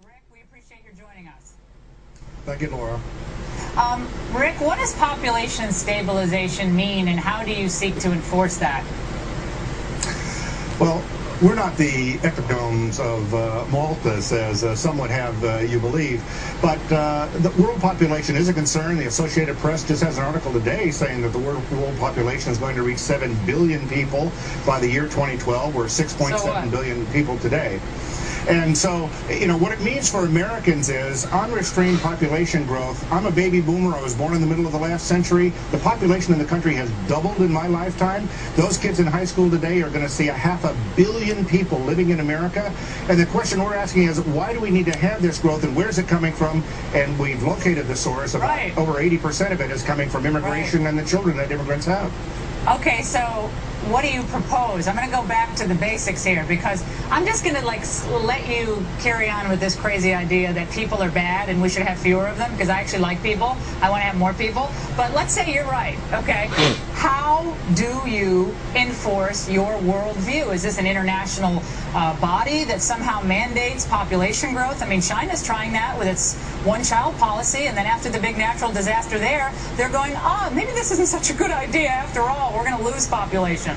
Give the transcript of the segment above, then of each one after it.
Rick, we appreciate your joining us. Thank you, Laura. Rick, what does population stabilization mean, and how do you seek to enforce that? Well, we're not the economes of Malta, as some would have you believe, but the world population is a concern. The Associated Press just has an article today saying that the world population is going to reach 7 billion people by the year 2012. We're 6.7 billion people today. And so, you know, what it means for Americans is unrestrained population growth. I'm a baby boomer. I was born in the middle of the last century. The population in the country has doubled in my lifetime. Those kids in high school today are going to see 500 million people living in America. And the question we're asking is, why do we need to have this growth, and where's it coming from? And we've located the source. About over 80% of it is coming from immigration and the children that immigrants have. Okay, so what do you propose? I'm going to go back to the basics here, because I'm just going to let you carry on with this crazy idea that people are bad and we should have fewer of them, because I actually like people. I want to have more people. But let's say you're right, okay? How do you enforce your worldview? Is this an international body that somehow mandates population growth? I mean, China's trying that with its one-child policy, and then after the big natural disaster there, they're going, oh, maybe this isn't such a good idea after all. We're going to lose population.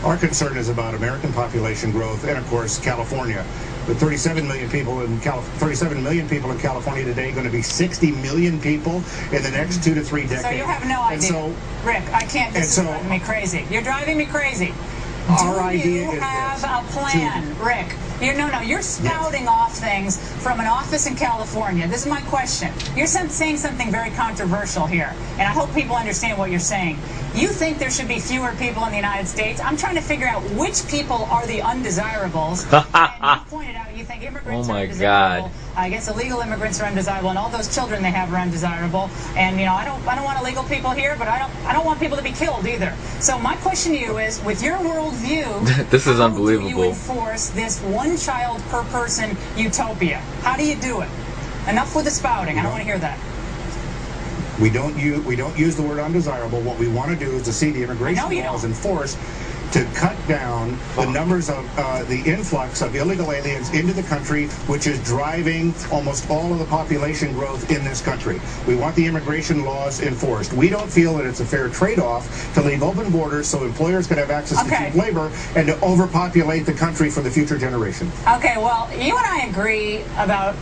Our concern is about American population growth and, of course, California. With 37 million people in California today, going to be 60 million people in the next 2 to 3 decades. So you have no idea. So, Rick, I can't. This is driving me crazy. You're driving me crazy. Our idea is you have a plan, Rick? You're spouting off things from an office in California. This is my question. You're saying something very controversial here, and I hope people understand what you're saying. You think there should be fewer people in the United States. I'm trying to figure out which people are the undesirables. And you pointed out you think immigrants are undesirable. I guess illegal immigrants are undesirable, and all those children they have are undesirable. And I don't want illegal people here, but I don't want people to be killed either. So my question to you is, with your worldview, this is unbelievable. How do you enforce this one child per person utopia? How do you do it? Enough with the spouting. I don't want to hear that. We don't use the word undesirable. What we want to do is to see the immigration laws enforced to cut down the numbers of the influx of illegal aliens into the country, which is driving almost all of the population growth in this country. We want the immigration laws enforced. We don't feel that it's a fair trade-off to leave open borders so employers can have access to cheap labor and to overpopulate the country for the future generation. Okay, well, you and I agree about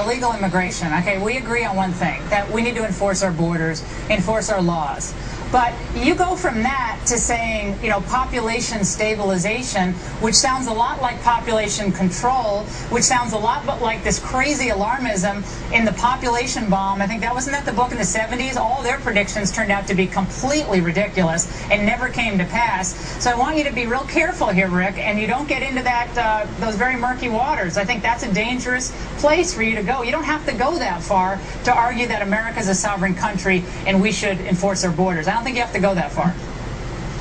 illegal immigration. Okay, we agree on one thing, that we need to enforce our borders, enforce our laws. But you go from that to saying, population stabilization, which sounds a lot like population control, which sounds a lot like this crazy alarmism in the population bomb. I think wasn't that the book in the 70s? All their predictions turned out to be completely ridiculous and never came to pass. So I want you to be real careful here, Rick, and you don't get into that those very murky waters. I think that's a dangerous place for you to go. You don't have to go that far to argue that America's a sovereign country and we should enforce our borders. I don't think you have to go that far.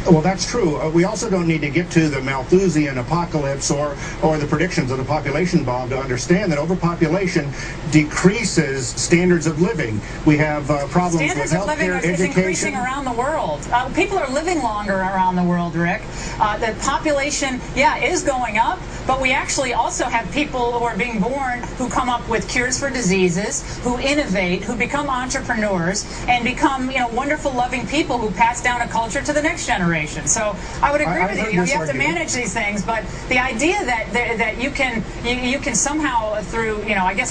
Well, that's true. We also don't need to get to the Malthusian apocalypse or the predictions of the population bomb to understand that overpopulation decreases standards of living. We have problems with healthcare, education. Standards of living is increasing around the world. People are living longer around the world, Rick. The population, is going up, but we actually also have people who are being born who come up with cures for diseases, who innovate, who become entrepreneurs, and become, wonderful, loving people who pass down a culture to the next generation. So I would agree with you. You have to manage these things, but the idea that you can somehow through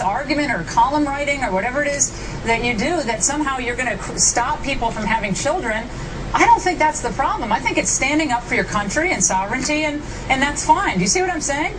argument or column writing or whatever it is that you do, that somehow you're going to stop people from having children. I don't think that's the problem. I think it's standing up for your country and sovereignty, and that's fine. Do you see what I'm saying?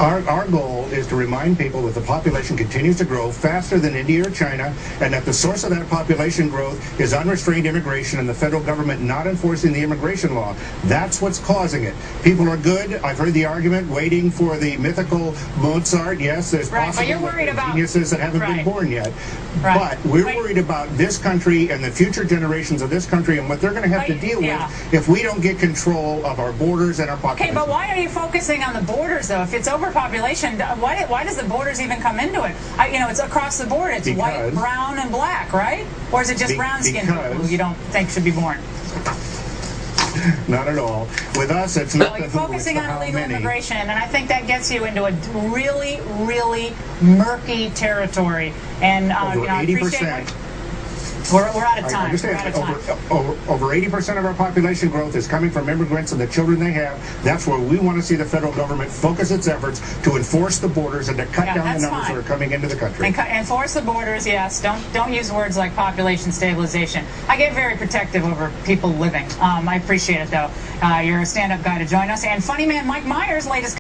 Our goal is to remind people that the population continues to grow faster than India or China, and that the source of that population growth is unrestrained immigration and the federal government not enforcing the immigration law. That's what's causing it. People are good. I've heard the argument, waiting for the mythical Mozart. Yes, there's possibly geniuses that haven't been born yet. But we're worried about this country and the future generations of this country and what they're going to have to deal with if we don't get control of our borders and our population. Okay, but why are you focusing on the borders, though? If it's overpopulation, why does the borders even come into it? It's across the board. It's white, brown, and black, right? Or is it just brown-skinned people who you don't think should be born? Not at all. With us, it's not Well, you're the who, focusing it's the on how illegal many. immigration, and I think that gets you into a really, really murky territory. And Over I appreciate 80%. we're out of I time. understand. We're out of time. Over 80% of our population growth is coming from immigrants and the children they have. That's where we want to see the federal government focus its efforts to enforce the borders and to cut down the numbers that are coming into the country. And enforce the borders, yes. Don't use words like population stabilization. I get very protective over people living. I appreciate it, though. You're a stand-up guy to join us. And funny man Mike Myers' latest